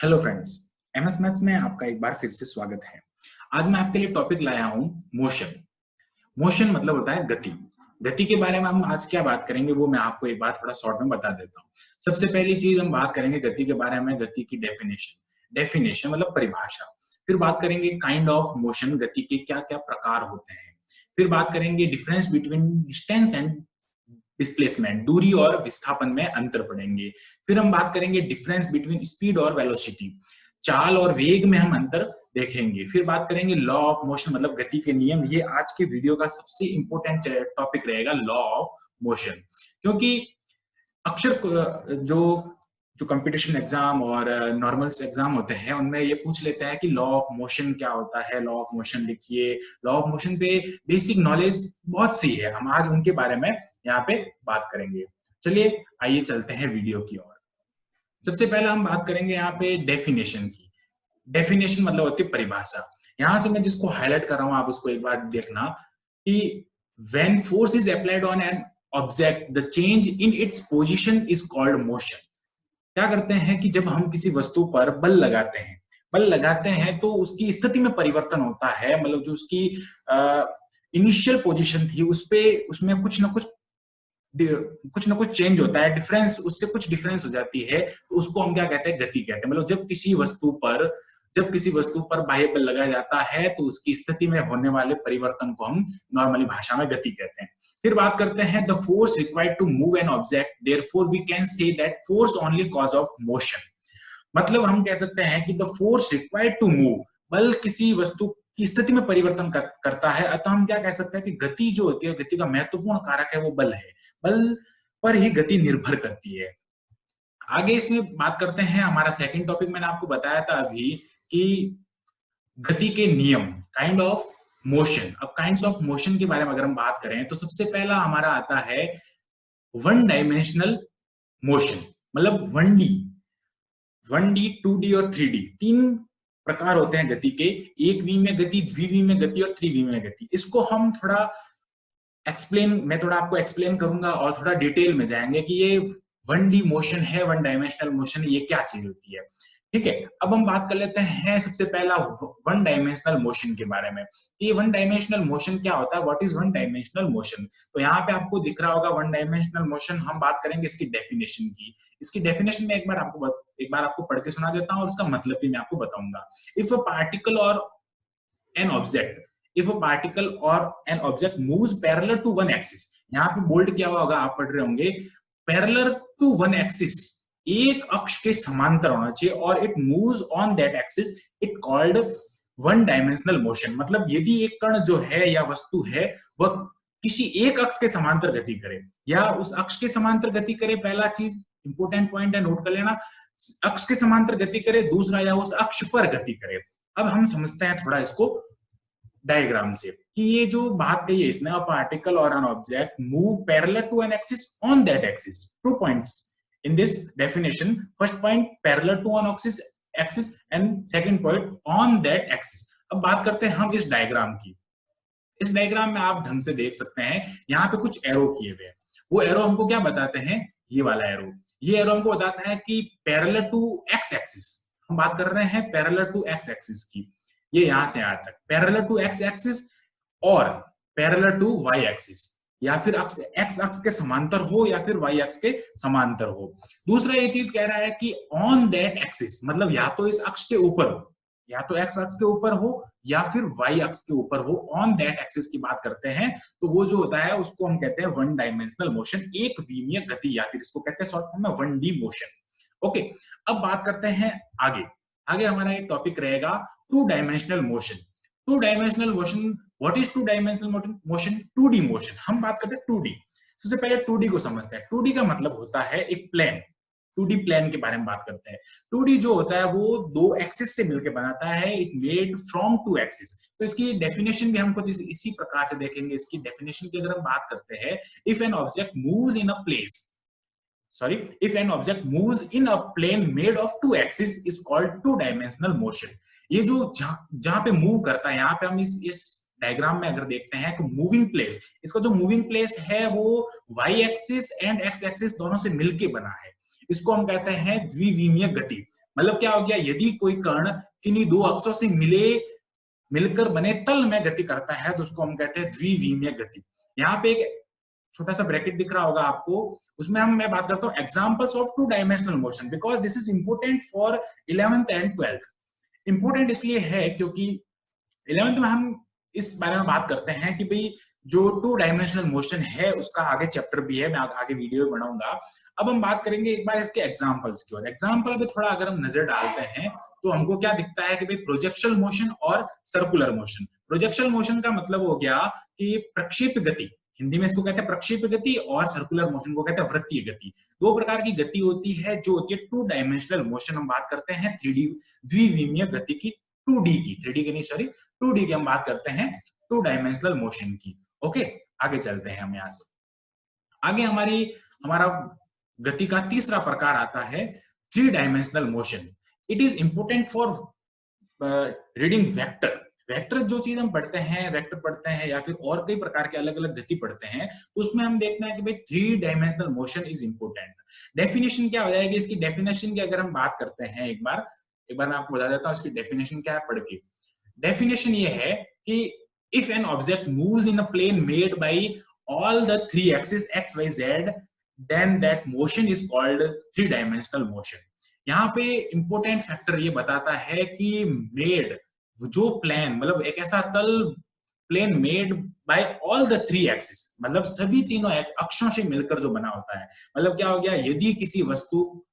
Hello friends, MS maths में आपका एक बार फिर से स्वागत है। आज मैं आपके लिए टॉपिक लाया हूं मोशन। मोशन मतलब होता है गति। गति के बारे में हम आज क्या बात करेंगे वो मैं आपको एक बार थोड़ा शॉर्ट में बता देता हूं। सबसे पहली चीज हम बात करेंगे गति के बारे में, गति की डेफिनेशन। डेफिनेशन मतलब परिभाषा। फिर बात करेंगे काइंड ऑफ मोशन, गति के क्या क्या प्रकार होते हैं। फिर बात करेंगे difference between distance and displacement, दूरी और विस्थापन में अंतर पढ़ेंगे। फिर हम बात करेंगे डिफरेंस बिटवीन स्पीड और वेलोसिटी, चाल और वेग में हम अंतर देखेंगे। फिर बात करेंगे लॉ ऑफ मोशन मतलब गति के नियम। ये आज के वीडियो का सबसे इंपॉर्टेंट टॉपिक रहेगा, लॉ ऑफ मोशन। क्योंकि अक्सर जो जो कंपटीशन एग्जाम और नॉर्मल्स एग्जाम होते हैं उनमें ये पूछ लेते हैं कि लॉ ऑफ मोशन क्या होता है, लॉ ऑफ मोशन लिखिए। लॉ ऑफ मोशन पे बेसिक नॉलेज बहुत सी है, हम आज उनके बारे में यहाँ पे बात करेंगे। चलिए आइए चलते हैं वीडियो की ओर। सबसे पहले हम बात करेंगे यहाँ पे डेफिनेशन की। डेफिनेशन मतलब होती है परिभाषा। यहां से मैं जिसको हाईलाइट कर रहा हूं आप उसको एक बार देखना कि when force is applied on an object the change in its position is called motion. क्या करते हैं कि जब हम किसी वस्तु पर बल लगाते हैं तो उसकी स्थिति में परिवर्तन होता है। मतलब जो उसकी इनिशियल पोजीशन थी उस पे उसमें कुछ ना कुछ चेंज होता है, डिफरेंस, उससे कुछ डिफरेंस हो जाती है, तो उसको हम क्या कहते हैं, गति कहते हैं। मतलब जब किसी वस्तु पर बाह्य बल लगाया जाता है तो उसकी स्थिति में होने वाले परिवर्तन को हम नॉर्मली भाषा में गति कहते हैं। फिर बात करते हैं the force required to move an object, therefore we can say that force only cause of motion. मतलब हम कह सकते हैं कि the force required to move, बल किसी वस्तु की स्थिति में परिवर्तन करता है, अतः हम क्या कह सकते हैं कि गति जो होती है, गति का महत्वपूर्ण कारक है वो बल है। बल पर ही गति निर्भर करती है। आगे इसमें बात करते हैं, हमारा सेकंड टॉपिक मैंने आपको बताया था अभी कि गति के नियम, काइंड ऑफ मोशन। अब काइंड्स ऑफ मोशन के बारे में अगर हम बात करें तो सबसे पहला हमारा आता है वन डायमेंशनल मोशन। मतलब 1D 2D और 3D, तीन प्रकार होते हैं गति के। एक वी में गति, द्विवी में गति और त्रिवी में गति। इसको हम मैं थोड़ा आपको एक्सप्लेन करूंगा और थोड़ा डिटेल में जाएंगे कि ये 1D मोशन है, वन डायमेंशनल मोशन है, ये क्या चीज होती है। ठीक है, अब हम बात कर लेते हैं सबसे पहला वन डायमेंशनल मोशन के बारे में। ये वन डायमेंशनल मोशन क्या होता है, what is one dimensional motion. तो यहाँ पे आपको दिख रहा होगा वन डायमेंशनल मोशन। हम बात करेंगे इसकी डेफिनेशन की। इसकी डेफिनेशन में एक बार आपको पढ़ के सुना देता हूँ और उसका मतलब भी मैं आपको बताऊंगा। इफ अ पार्टिकल और an object if a particle or an object moves parallel to one axis, यहाँ पे बोल्ड किया हुआ होगा, आप पढ़ रहे होंगे parallel to one axis, एक अक्ष के समांतर होना चाहिए, और it moves on that axis, it called one dimensional motion। मतलब यदि एक कण जो है या वस्तु है वह किसी एक अक्ष के समांतर गति करे या उस अक्ष के समांतर गति करे, पहला चीज इंपोर्टेंट पॉइंट है, नोट कर लेना, अक्ष के समांतर गति करे, दूसरा या उस अक्ष पर गति करे। अब हम समझते हैं थोड़ा इसको डायग्राम से कि ये जो बात कही है इसने, अ पार्टिकल और an object move parallel to an axis on that axis. 2 points in this definition. First point parallel to on axis and second point on that axis. अब बात करते हैं हम इस डायग्राम की। इस डायग्राम में आप ढंग से देख सकते हैं, यहाँ पे कुछ एरो किए हुए हैं। वो एरो हमको क्या बताते हैं, ये वाला एरो, ये एरो हमको बताता है कि पैरेलल टू एक्स एक्सिस, हम बात कर रहे हैं पैरेलल टू एक्स एक्सिस की। ये यहां से यहां तक पैरेलल टू एक्स एक्सिस और पैरेलल टू वाई एक्सिस, या फिर एक्स अक्ष के समांतर हो या फिर वाई अक्ष के समांतर हो। दूसरा ये चीज कह रहा है कि ऑन दैट एक्सिस, मतलब या तो इस अक्ष के ऊपर हो, या तो एक्स अक्ष के ऊपर हो या फिर वाई अक्ष के ऊपर हो। ऑन दैट एक्सिस की बात करते हैं तो वो जो होता है उसको हम कहते हैं वन डायमेंशनल मोशन, एक विमीय गति, या फिर इसको कहते हैं शॉर्ट फॉर्म में 1D मोशन। ओके, अब बात करते हैं आगे। आगे हमारा एक टॉपिक रहेगा two dimensional motion. Two dimensional motion, what is two dimensional motion, 2D motion. हम बात करते हैं 2D। सबसे पहले 2D को समझते हैं। 2D का मतलब होता है एक प्लेन। 2D प्लेन के बारे में बात करते हैं। 2D जो होता है वो दो एक्सिस से मिलकर बनाता है, it made from two axis. तो इसकी डेफिनेशन भी हम कुछ इसी प्रकार से देखेंगे। इसकी डेफिनेशन की अगर हम बात करते हैं, if an object moves in a place, if an object moves in a plane made of 2 axes is called two dimensional motion। ये जो जहां पे मूव करता है, यहाँ पे हम इस डायग्राम में अगर देखते हैं तो मूविंग प्लेस, इसका जो मूविंग प्लेस है वो Y axis and X axis दोनों से मिलके बना है। इसको हम कहते हैं द्विविमीय गति। मतलब क्या हो गया, यदि कोई कण किन्हीं दो अक्षों से मिलकर बने तल में गति करता है तो उसको हम कहते हैं द्विविमीय गति। यहाँ पे एक छोटा सा ब्रैकेट दिख रहा होगा आपको, उसमें मैं बात करता हूँ examples of two dimensional motion, because this is important for 11th and 12th। Important इसलिए है क्योंकि 11th में हम इस बारे में बात करते हैं कि भाई जो टू डायमेंशनल मोशन है उसका आगे चैप्टर भी है, मैं आगे वीडियो बनाऊंगा। अब हम बात करेंगे एक बार इसके एग्जांपल्स की ओर। एग्जांपल पे थोड़ा अगर हम नजर डालते हैं तो हमको क्या दिखता है कि भाई प्रोजेक्शनल मोशन और सर्कुलर मोशन। प्रोजेक्शनल मोशन का मतलब हो गया कि प्रक्षेप गति, हिंदी में इसको कहते हैं प्रक्षेप गति, और सर्कुलर मोशन को कहते हैं वृत्तीय गति। दो प्रकार की गति होती है जो होती है टू डायमेंशनल मोशन। हम बात करते हैं 3D द्विविमीय गति की, 2D की, 3D की नहीं सॉरी 2D की हम बात करते हैं, टू डायमेंशनल मोशन की। ओके, आगे चलते हैं हम यहाँ से। आगे हमारा गति का तीसरा प्रकार आता है three dimensional motion. It is important for reading vector. Vector जो चीज हम पढ़ते हैं, वेक्टर पढ़ते हैं या फिर और कई प्रकार के अलग अलग गति पढ़ते हैं, उसमें हम देखना है कि भाई three dimensional motion is important. Definition क्या हो जाएगी इसकी? डेफिनेशन की अगर हम बात करते हैं, एक बार मैं आपको बता देता हूँ इसकी डेफिनेशन क्या है पढ़ के। डेफिनेशन ये है कि if an object moves in a plane made by all the three axes x y z, then that motion is called three dimensional motion। यहाँ पे इंपोर्टेंट फैक्टर ये बताता है कि मेड, जो प्लेन मतलब एक ऐसा तल, plane made by all the three axis, मतलब सभी तीनों अक्षों से मिलकर जो बना होता है। मतलब क्या हो गया, यदि किसी वस्तु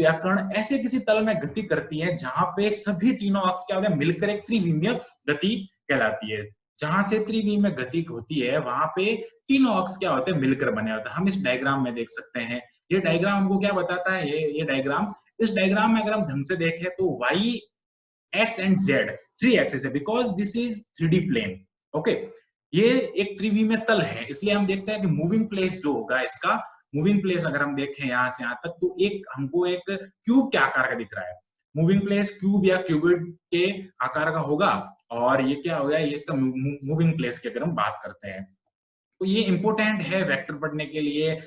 या कण ऐसे किसी तल में गति करती है जहां पे सभी तीनों अक्ष क्या होते हैं, मिलकर एक त्रिविमीय गति कहलाती है। जहां से त्रिविमीय गति होती है वहां पे तीनों अक्ष क्या होते हैं, मिलकर बने होते हैं। हम इस डायग्राम में देख सकते हैं, ये डायग्राम हमको क्या बताता है, ये डायग्राम, इस डायग्राम में अगर हम ढंग से देखें तो y x and z three axis है, because this is 3D plane. Okay, ये एक त्रिविमीय तल है, इसलिए हम देखते हैं कि मूविंग प्लेस जो होगा इसका, मूविंग प्लेस अगर हम देखें यहां से यहां तक तो एक हमको एक क्यूब के आकार का दिख रहा है। मूविंग प्लेस क्यूब या क्यूबिड के आकार का होगा, और ये क्या होगा, ये इसका मूविंग प्लेस की अगर हम बात करते हैं। तो ये इंपॉर्टेंट है वेक्टर पढ़ने के लिए।